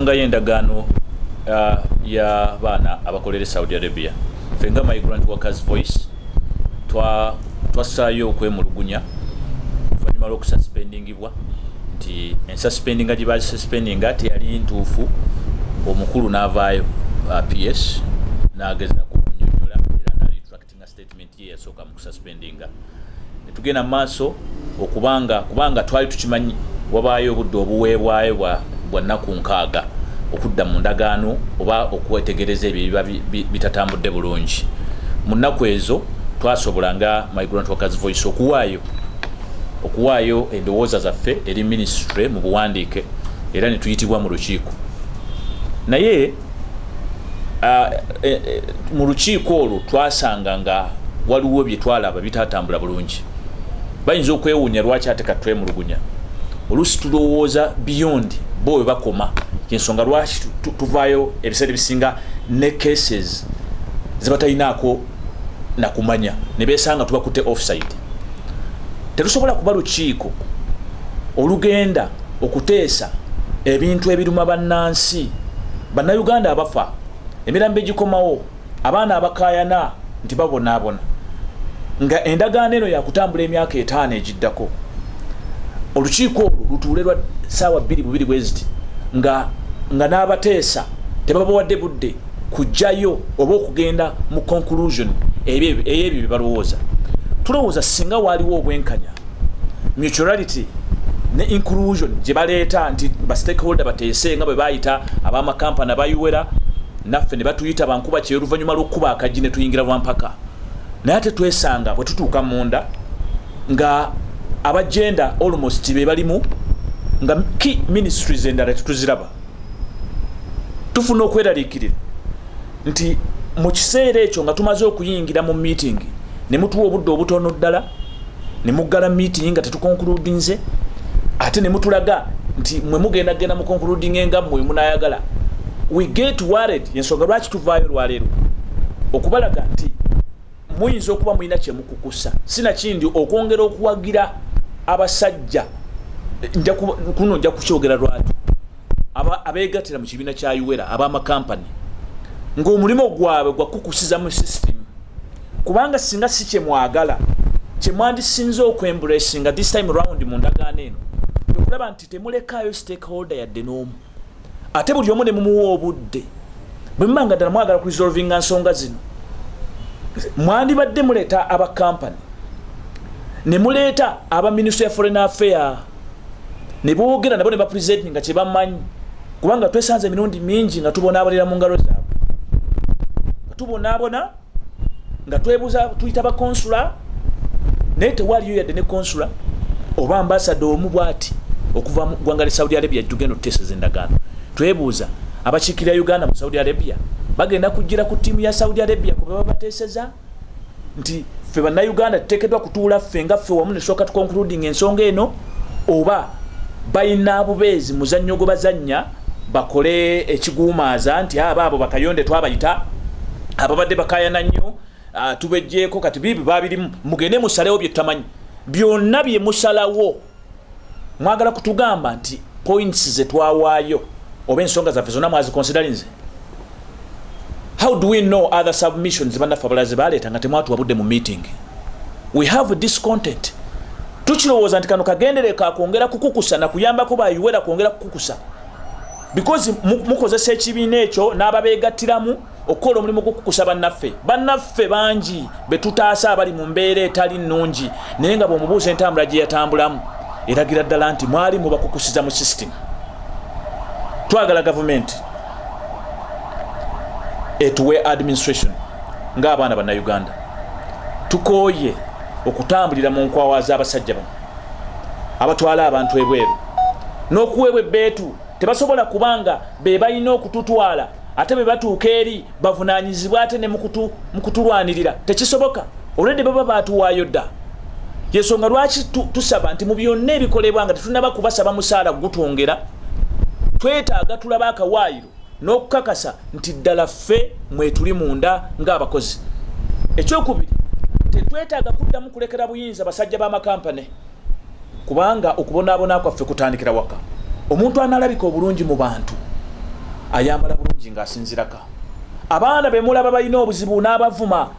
nga yendagano ya Banna abakolere Saudi Arabia fenga Migrant Workers Voice twasayo okwemulugunya oluvannyuma lw'okususpendingibwa nti ensuspendinga gye basuspendinga teyali ntuufu. Omukulu n'avaayo PS n'agezaako okunyonnyola era n'retracting statement ye yasooka mu kususpendinga. Ne tugenda mu maaso kubanga twali tukimanyi wabaayo obudde obuweebwayo bwa nnaku 6 okudda mu ndagaano oba okwetegereza ebyo biba bitatambudde bulungi. Mu nnaku ezo twasobola nga Migrant Workers Voice okuwaayo endowooza zaffe eri ministry mu buwandiike era ne tuyitibwa mu lukiiko. Naye mu lukiiko olwo twasanga nga waliwo bye twalaba bitatambula bulungi. Bayinza okwewuunya lwaki ate katwemulugunya. Oluusi tulowooza beyond bo we bakoma yensonga lwaki tuvaayo ebiseera ebisinga ne cases zibatalinaako nakumanya ne beesanga tubakutte offside. Terusobola kuba lukiiko olugenda okuteesa ebintu ebiruma bannansi bannayuganda abafa emirambo egikomawo abaana abakaayana nti babonaabona nga endagaano eno yakutambula emyaka 5 egiddako. Olukiiko olwo lutuule lwa ssaawa 2 bweziti nga n'abateesa tebabawadde budde kujjayo oba okugenda mu conclusion ey'ebyo bye balowooza. Tulowooza singa waaliwo obwenkanya mutuality ne inclusion gye baleeta nti ba stakeholder bateese nga bwe baayita ab'amakampani abayuwera naffe ne batuyita bankuba kye oluvannyuma lw'okkuba akajji ne tuyingira lwampaka. Naye ate twesanga bwe tutuuka munda nga abagenda almost be balimu nga key ministries endala tetuziraba. Tufuna okweraliikirira nti mu kiseera ekyo nga tumaze okuyingira mu meeting ne mutuwa obudde obutono ddala ne muggala meeting nga tetukonkuludinze ate ne mutulaga nti mwe mugenda mu concluding nga mmwe munayagala. We get worried yensonga lwaki tuvaayo lwaleero okubalaga nti muyinza okuba mulina kye mukukusa. Sina kindi okwongera okuwagira abasajja nja kukyogera lwatu abeegattira mu kibiina kya Uwera ab'amakampani ng'omulimu gwabwe gwakukusiza mu system kubanga singa si kye mwagala kye mwandisinze okwembulesinga this time round mu ndagaano eno okulaba nti temulekaayo stakeholder yadde n'omu ate buli omu ne mumuwa obudde bwe mmanga ddala mwagala ku resolvinga nsonga zino. Mwandibadde muleeta abakampani ne muleeta aba Ministry ya Foreign Affairs ne boogera nabo ne bapresenting nga kye bamanyi kubanga twesanze emirundi mingi nga tubonaabolera mu ngalo zaabwe nga tubonaabona nga twebuuza tuyita bakonsula naye tewaliyo yadde ne konsula oba ambassador omu bw'ati okuva mu ggwanga lya Saudi Arabia tugenda okuteeseza endagaano. Twebuuza abakiikirira Uganda mu Saudi Arabia bagenda kujjira ku ttiimu ya Saudi Arabia kuba babateeseza nti ffe bannayuganda tuteekeddwa kutuula ffe nga ffe wamu ne sooka tukoncluding ensonga eno oba balina bubeezi muzannyo gwe bazannya bakole ekiguumaaza nti abo bakayonde twabayita ababadde bakaayana nnyo tubejjeeko kati bibi babirimu mugende musalewo bye tutamanyi byonna bye musalawo mwagala kutugamba nti points ze twawaayo oba ensonga zaffe zonna mwaziconsiderinze. How do we know other submissions bannaffe abalaze baleeta nga temwatuwabudde mu meeting? We have this content. Tukirowooza nti kano kagendere kakwongera kukukusa na kuyambako bayuwera kwongera kukukusa because mukozesa ekibiina ekyo n'ababeegattiramu okukola omulimu gw'okukusa bannaffe bangi betutaasa abali mu mbeera etali nnungi naye nga bw'omubuuza entambula gye yatambulamu eragira ddala nti mwali mubakukusiza mu system. Twagala gavumenti etuwe administration ng'abaana bannayuganda tukooye okutambulira mu nkwawa z'abasajja bano abatwala abantu ebweru n'okuweebwa ebbeetu tebasobola kubanga be balina okututwala ate be batuuka eri bavunaanyizibwa ate ne mukutulwanirira tekisoboka olwedde baba baatuwaayo dda. Yensonga lwaki tusaba nti mu byonna ebikolebwa nga tetunaba kubasaba musaala gutwongera twetaaga tulaba akawaayiro n'okukakasa nti ddala ffe mwetuli munda ng'abakozi. Ekyokubiri tetwetaaga kuddamu kulekera buyinza basajja b'amakampani kubanga okubonaabona kwaffe kutandikira waka. Omuntu analabika obulungi mu bantu ayambala bulungi ng'asinziraka. Abaana bemulaba balina obuzibu n'abavuma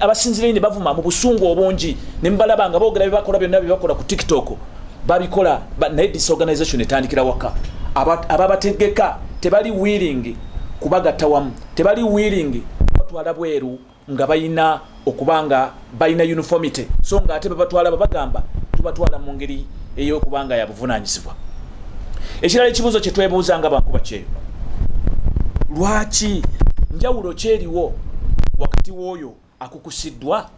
abasinzira ne bavuma mu busungu obungi ne mbalaba nga boogera byebakola byonna byebakola ku TikTok babikola naye disorganization etandikira waka. Ababategeka tebali willing kubagatta wamu, tebali willing batwala bweru nga balina okubanga balina uniformity, so nga ate babatwala babagamba tubatwala mu ngeri ey'okubanga yabuvunaanyizibwa. Ekirala ekibuuzo kye twebuuza nga bankuba kyeyo, lwaki njawulo kyeriwo wakati w'oyo akukusiddwa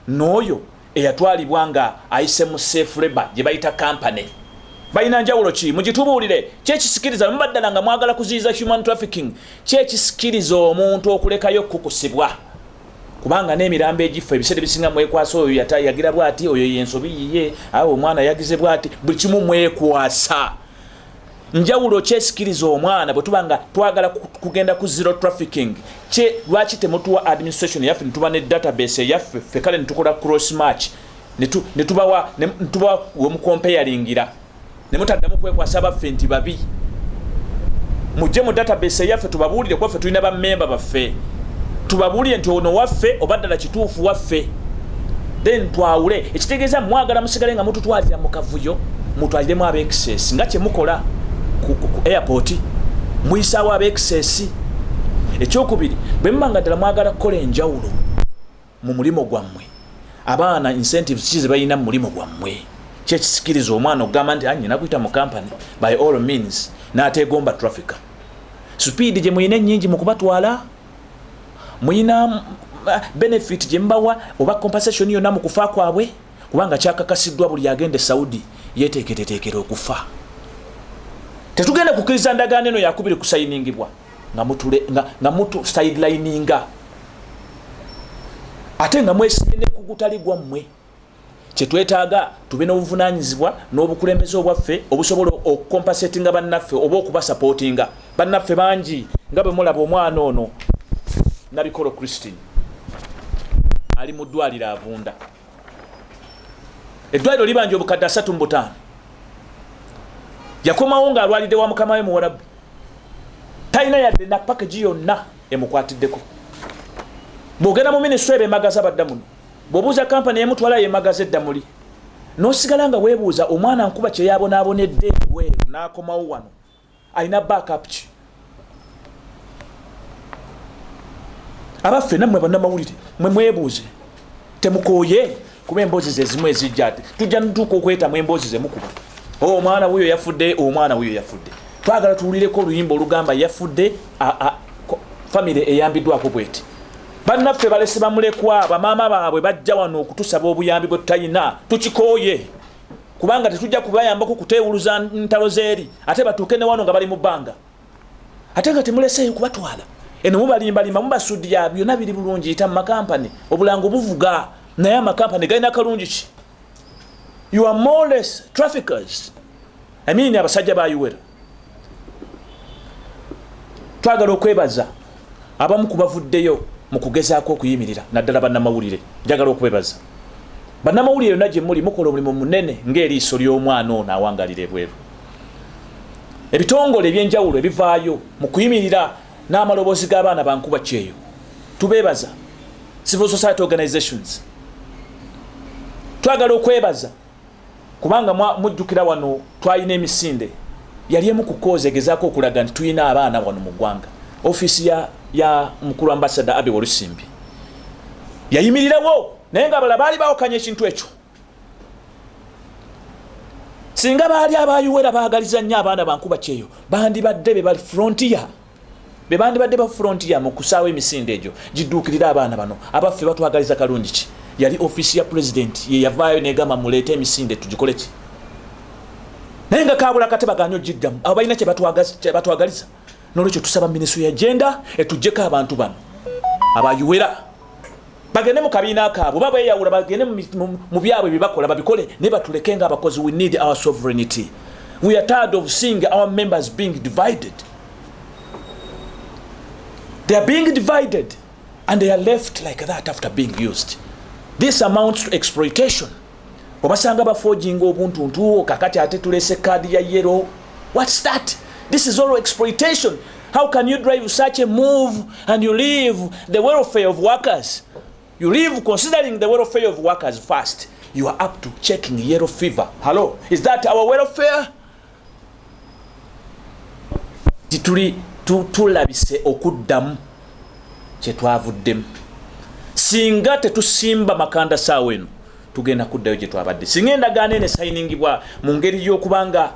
n'oyo eyatwalibwa nga ayise mu safe labor gye bayita company? Balina njawulo ki? Mugitubuulire. Kyekisikiriza mubaddala nga mwagala kuziyiza human trafficking, kyekisikiriza omuntu okulekayo kukusibwa? Kubanga n'emirambo egifa ebiseera bisinga mwekwasa oyo yagira bw'ati, oyo yensobi yiye, awo omwana yagize bw'ati, buli kimu mwekwasa. Njawulo kyesikiriza omwana bwe tubanga twagala kugenda ku zero trafficking, lwaki temutuwa administration yaffe netuba ne database yaffe ffe kale netukola cross match netubawa wemukompeyalingira nemutaddamu kwekwasa baffe nti babi? Mujje mu database yaffe tubabuulire kwaffe tulina bammemba baffe, tubabuulire nti ono waffe obaddala kituufu waffe, then twawule. Ekitegeeza mwagala musigale nga mututwalira mu kavuyo, mutwaliremu ab'excess nga kyemukola ku airport, muyisaawo ab'excess. Ekyokubiri, bwe mubanga ddala mwagala kukola enjawulo mu mulimo gwammwe, abaana incentives kize balina mu mulimo gwammwe, kyekisikiriza omwana okugamba nti anyina kuyita mu company by all means n'ateegomba trafficker. Speed gye muyina ennyingi mu kubatwala, muyina benefit gye mbawa oba compensation yonna mu kufa kwabwe, kubanga kyakakasiddwa buli agende Saudi yeteekereteekera okufa. Tetugenda kukkiriza ndagaano eno yakubiri kusayiningibwa nga mutu sidelininga ate nga mwesige ne kugutali gwammwe. Kyetwetaaga tube n'obuvunaanyizibwa n'obukulembeze obwaffe obusobola okukompensatinga bannaffe oba okubasupportinga bannaffe bangi nga bwe mulaba omwana ono Nabikolo Christine ali mu ddwaliro avunda. Eddwaliro libanja obukadde 35. Yakomawo ng'alwalidde wa mukama we Muwarabu, talina yadde na package yonna emukwatiddeko. Bw'ogenda mu minisitule beemagaza badda muno, bw'obuuza kampani emutwala yeemagaza edda muli, n'osigala nga weebuuza omwana nkuba kye yabonaabonedde Embweru n'akomawo wano alina backup ki? Abaffe nammwe bannamawulire mwe mwebuuze, temukooye kuba emboozi ze zimu ezijja ate tujja ntuuka okwetamu emboozi ze mukuba. Omwana wuyo yafudde, omwana wuyo yafudde. Twagala tuwulireko oluyimba olugamba yafudde, family eyambiddwako bweti. Bannaffe balese bamulekwa, bamaama baabwe bajja wano okutusaba obuyambi bwe tutayina, tukikooye. Kubanga tetujja kubayambako kuteewuluza ntalo zeeri, ate batuuke ne wano nga bali mu bbanga. Ate nga temuleseeyo kubatwala. Eno mubalimbalimba mubasudya byonna biri bulungi yita mu makampani, obulango buvuga, naye amakampani galina kalungi ki? You are more or less traffickers. Abasajja ba Uganda. Twagala okwebaza abamu kubavuddeyo mu kugezaako okuyimirira naddala bannamawulire. Njagala okwebaza bannamawulire yonna gye muli, mukola omulimu munene ng'eriiso ly'omwana ono awangalira Ebweru. Ebitongole ebyenjawulo ebivaayo mu kuyimirira n'amaloboozi g'abaana bankuba kyeyo, tubeebaza. Civil society organizations, twagala okwebaza kubanga mujjukira wano twalina emisinde yali emu ku koozi egezaako okulaga nti tulina abaana wano mu ggwanga. Office ya mukulu ambassador Abe Walusimbi yayimirirawo, naye nga bala baali bawakanya ekintu ekyo. Singa baali abayuwera baagaliza nnyo abaana bankuba kyeyo, bandibadde be bali frontier, be bandibadde ba frontier mu kusaawa emisinde egyo gidduukirira abaana bano. Abaffe batwagaliza kalungi ki? Yali office ya president ye yavaayo negamba muleete emisinde tugikole ki? Naye nga kaabula kate baganya ogiddamu, abo balina kye batwagaliza. N'olwekyo tusaba minisitule ya genda etuggyeko abantu bano abayuwera bagende mu kabiina kaabwe, baba eyawula bagende mu byabwe bye bakola babikole, ne batuleke nga abakozi. We need our sovereignty. We are tired of seeing our members being divided. They are being divided and they are left like that after being used. This amounts to exploitation. Obasanga bafojinga obuntuntu kakati ate tulese kadi ya yellow. What's that? This is all exploitation. How can you drive such a move and you leave the welfare of workers? You leave considering the welfare of workers first. You are up to checking yellow fever. Hello, is that our welfare? Tulabise okuddamu kye twavuddemu. Singa tetusimba makanda saawa eno tugenda kuddayo gye twabadde. Singa endagaano eno esayiningibwa mu ngeri y'okubanga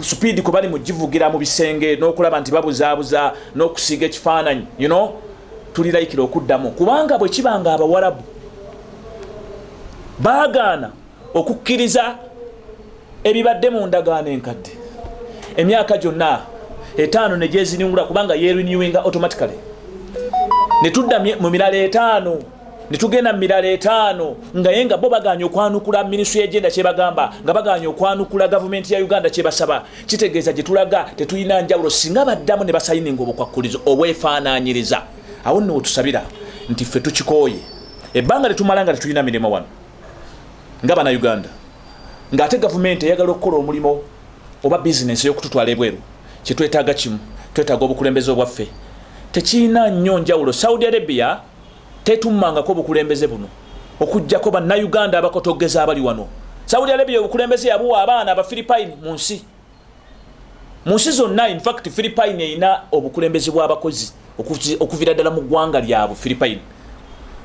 speed ko bali mugivugira mu bisenge n'okulaba nti babuzaabuza n'okusiiga ekifaananyi, you know, tulirayikira okuddamu. Kubanga bwe kibanga Abawarabu baagaana okukkiriza ebibadde mu ndagaano enkadde, emyaka gyonna 5 ne gyeziningula kubanga yerenewinga automatically. Ne tudda mu mirala 5 ne tugenda mu mirala 5 nga yenga bo baganya okwanukula ministry agenda kye bagamba nga baganya okwanukula government ya Uganda kye basaba. Kitegeeza gye tulaga tetuyina njawulo singa baddamu ne basayininga obukwakulizo obwefaanaanyiriza. Awo nno tusabira nti ffe tukikooye ebbanga letumalanga tetuyina mirimo wano nga bana Uganda, ng'ate government eyagala okukola omulimo oba business y'okututwala ebweru. Kye twetaaga kimu, twetaaga obukulembeze obwaffe tekiina nnyo njawulo. Saudi Arabia tetummangako obukulembeze buno okujjako bannayuganda abakotogeza abali wano. Saudi Arabia obukulembeze yabuwa abaana Abafiripine mu nsi zonna. In fact Philippine erina obukulembeze bw'abakozi okuvira ddala mu ggwanga lyabwe Philippine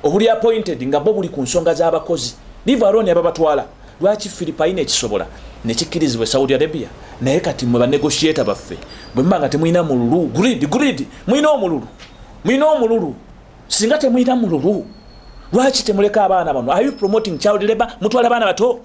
obuli appointed nga bo buli ku nsonga z'abakozi. Leave alone Byabatwala. Lwaki Philippine ekisobola ne kikkirizibwa Saudi Arabia? Naye kati mwe banegotiator baffe bwe mbanga temuyina mululu grid muyina omululu singa temuyina mululu lwaki temuleka abaana bano? Are you promoting child labor? Mutwala abaana bato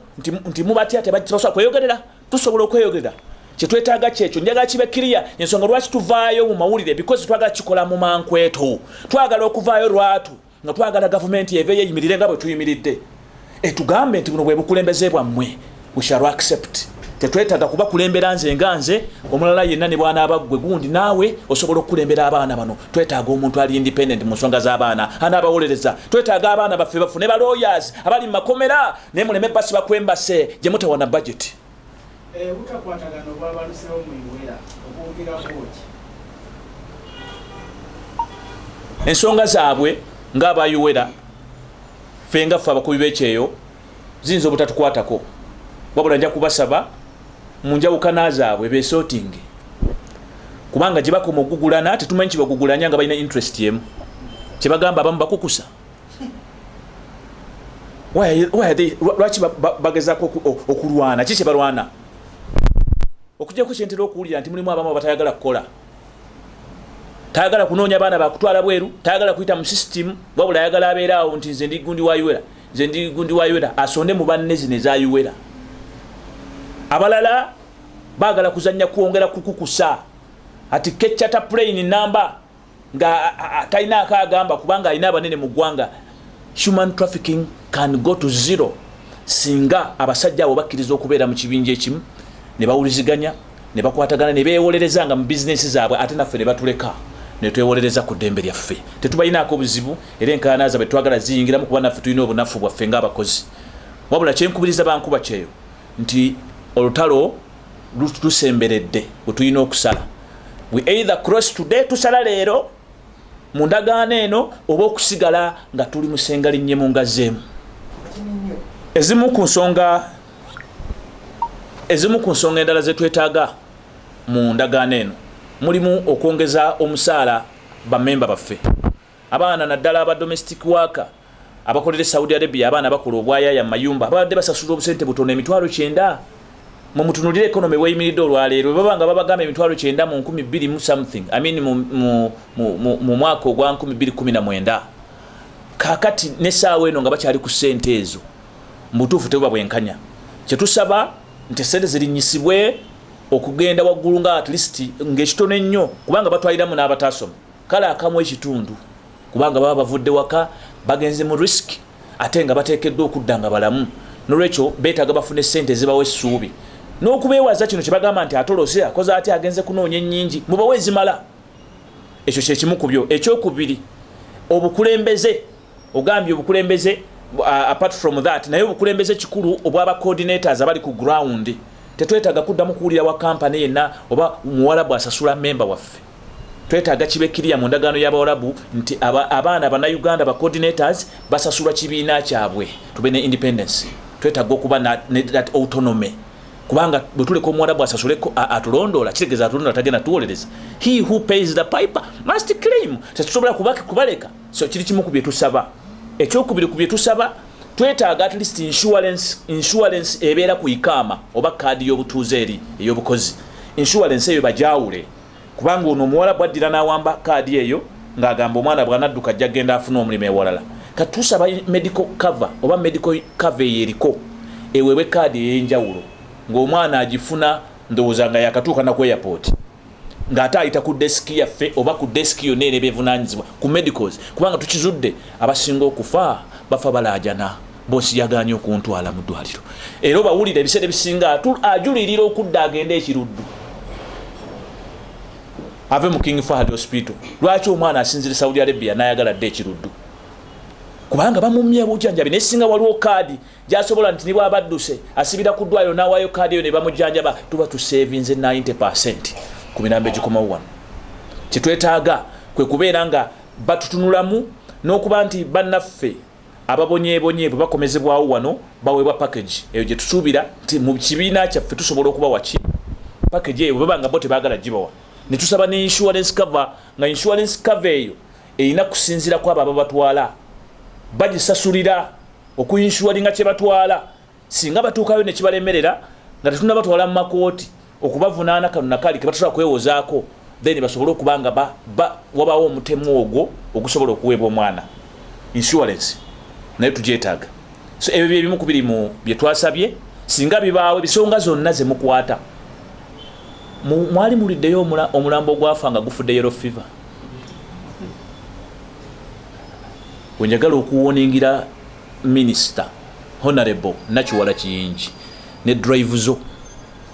nti mubatya tebasobola kweyogerera? Tusobola okweyogerera. Kye twetaaga kyekyo njagala kibe kiriya ensonga lwaki tuvaayo mu mawulire because twagala kikola mu mankweto. Twagala okuvaayo lwatu nga twagala government yeveeyo eyimirire nga bwe tuyimiridde. Tugambe nti buno bwe bukulembeze bwammwe we shall accept. Tetwetaaga kuba kulembera nze omulala yenna ne bwana abagwe gundi naawe osobola okukulembera abaana bano. Twetaaga omuntu ali independent mu nsonga z'abaana anaabawolereza. Twetaaga abaana baffe bafune ba lawyers abali mu makomera naye muleme basi bakwembase gye mutawana budget. Utakwatagana obwabalusewo mu Iwera okwogera bwoki ensonga zaabwe ng'aba Iwera fenga ffe abakubi b'ekyeyo ziyinza obutatukwatako wabula nja kubasaba mu njawukana zaabwe beesootinge kubanga gye bakoma okugugulana tetumanyi kibagugulanya nga balina interest yemu kye bagamba abamu bakukusa. Lwaki bagezaako okulwana? Kiki balwana? Okujjako kyentera okuwulira nti mulimu abamu batayagala kukola, tayagala kunoonya abaana bakutwala bweru, tayagala kuyita mu system wabula ayagala abeeraawo nti nze ndi gundi wa Iwera asonde mu banne zino eza Iwera. Abalala baagala kuzannya kwongera kukukusa ati kechata plane number nga talina akagamba kubanga alina abanene mu ggwanga. Human trafficking can go to zero singa abasajja abo bakkiriza okubeera mu kibinja ekimu ne bawuliziganya ne bakwatagana ne beewolereza nga mu bizinesi zaabwe ate naffe ne batuleka ne twewolereza ku ddembe lyaffe. Tetubalinaako obuzibu era enkaayana zaabwe twagala ziyingiramu kuba naffe tulina obunafu bwaffe ng'abakozi. Wabula kyenkubiriza bankuba kyeyo nti olutalo lusemberedde bwe tulina okusala. We either cross today tusala leero mu ndagaano eno oba okusigala nga tuli musenga linnyemu nga zeemu. Ezimu ku nsonga endala ze twetaaga mu ndagaano eno mulimu okwongeza omusaala bammemba baffe abaana naddala aba domestic worker abakolera Saudi Arabia, abaana bakola obwayaya mu mayumba abadde basasula obusente butono $9,000 mu mutunulire economy weyimiridde olwaleero babanga babagamba $9,000 mu 2000 mu something mu mwaka ogwa 2019 kakati n'essaawa eno nga bakyali ku ssente ezo mu butuufu tebuba bwenkanya. Kyetusaba nti ssente zirinyisibwe okugenda waggulu nga at least ng'ekitono ennyo kubanga batwaliramu n'abatasoma kale akamu ekitundu kubanga baba bavudde waka bagenze mu risk ate nga bateekeddwa okudda nga balamu nolwekyo beetaaga bafune ssente ezibawa essuubi n'okubeewaza kino kye bagamba nti atolose akoze ate agenze kunoonya ennyingi mubawe ezimala. Ekyo kye kimu ku byo. Ekyokubiri obukulembeze ogambye obukulembeze apart from that naye obukulembeze kikulu obw'aba coordinators abali ku ground tetwetaaga kuddamu kuwulira wa kampani yenna oba muwarabu asasula member waffe. Twetaaga kibekkirira mu ndagaano y'Abawarabu nti abaana Bannayuganda ba coordinators basasulwa kibiina kyabwe tube ne independence. Twetaaga okuba that autonomy. Kubanga bwe tuleka Omuwarabu asasuleko atulondoola kitegeeza atulondoola tagenda tuwolereza. He who pays the piper must claim. Tetusobola kubaleka. So kiri kimu ku bye tusaba. Ekyokubiri ku bye tusaba twetaaga at least insurance ebeera ku ikaama oba kaadi y'obutuuze eri ey'obukozi. Insurance eyo bajawule. Kubanga ono Omuwarabu addira n'awamba kaadi eyo ng'agamba omwana bw'anadduka ajja genda afuna omulimu ewalala. Katusaba medical cover oba medical cover yeriko ewewe kaadi ey'enjawulo ng'omwana agifuna ndowooza nga yakatuuka na ku airport ng'ate ayita ku deski yaffe oba ku deski yonna eri eby'evunaanyizibwa ku medicals kubanga tukizudde abasinga okufa bafa balaajana boosi yagaanye okuntwala mu ddwaliro era obawulira ebiseera ebisinga ajulirira okudda agenda ekiruddu ave mu King Fahd Hospital. Lwaki omwana asinzire Saudi Arabia n'ayagala dde ekiruddu? Kubanga bamumye bujjanjabi nesinga waliwo kaadi gyasobola nti nibwa abadduse asibira ku ddwaliro n'awaayo kaadi eyo ne bamujjanjaba tuba tusevinze 90% ku birambe gikomawo wano. Kitwetaaga kwe kubeera nga batutunulamu n'okuba nti bannaffe ababonyeebonye bwe bakomezebwawo wano baweebwa package eyo gye tusuubira nti mu kibiina kyaffe tusobola okuba waki package eyo bwe banga bo tebaagala gibawa. Ne tusaba ne insurance cover nga insurance cover eyo erina kusinziira ku abo ababatwala bagisasulira okuyinsuwalinga kye batwala singa batuukayo ne kibalemerera nga tetuna batwala mu makooti okubavunaana kano nakali ke batusobola kwewozaako then basobole okubanga wabawo omutemu ogwo ogusobola okuweebwa omwana insurance naye tugyetaaga. So ebyo bye bimu ku biri mu bye twasabye singa bibaawo ebisonga zonna ze mukwata. Mwali muliddeyo omulambo ogwafa nga gufudde yellow fever. Wenjagala okuwoningira minister honorable Nakiwala Kiyingi ne drive zo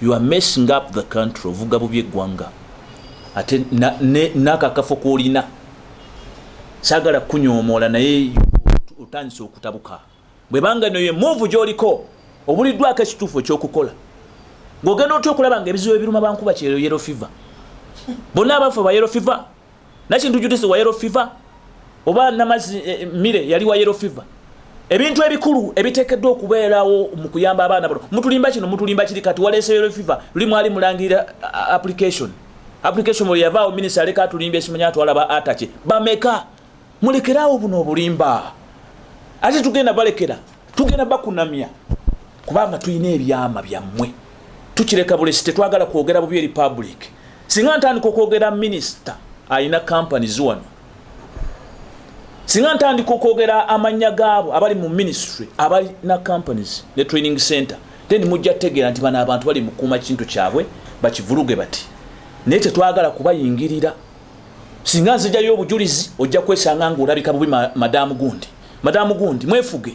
you are messing up the country ovuga bubi eggwanga ate n'akakafo k'olina saagala kunyomoola naye utandise okutabuka bwe banga noye move gy'oliko obuliddwako ekituufu ekyokukola ng'ogenda otya okulaba nga ebizibu ebiruma bankuba kyero yellow fever bonna abafu ba yellow fever nakintu judisi wa yellow fever oba namazi mire yali wa yellow fever. Ebintu ebikulu ebiteekeddwa okubeerawo mu kuyamba abaana bano mutulimba kino mutulimba kiri kati waleese yellow fever luli mwali mulangira application bwe yavaawo minisita aleka atulimba esimanya atwala atake bameka mulekerawo buno obulimba ate tugenda balekera tugenda bakunamya kubanga tulina ebyama byammwe tukireka bulesi tetwagala kwogera bubi eri public singa ntandika okwogera minisita alina companies wano singa ntandika okwogera amanya gaabo abali mu ministry abali na companies ne training center then mujja tegeera nti bano abantu bali mukuuma kintu kyabwe bakivuluge bati naye tetwagala kubayingirira singa nzijjayo obujulizi ojja kwesanga ng'olabika bubi madamu gundi mwefuge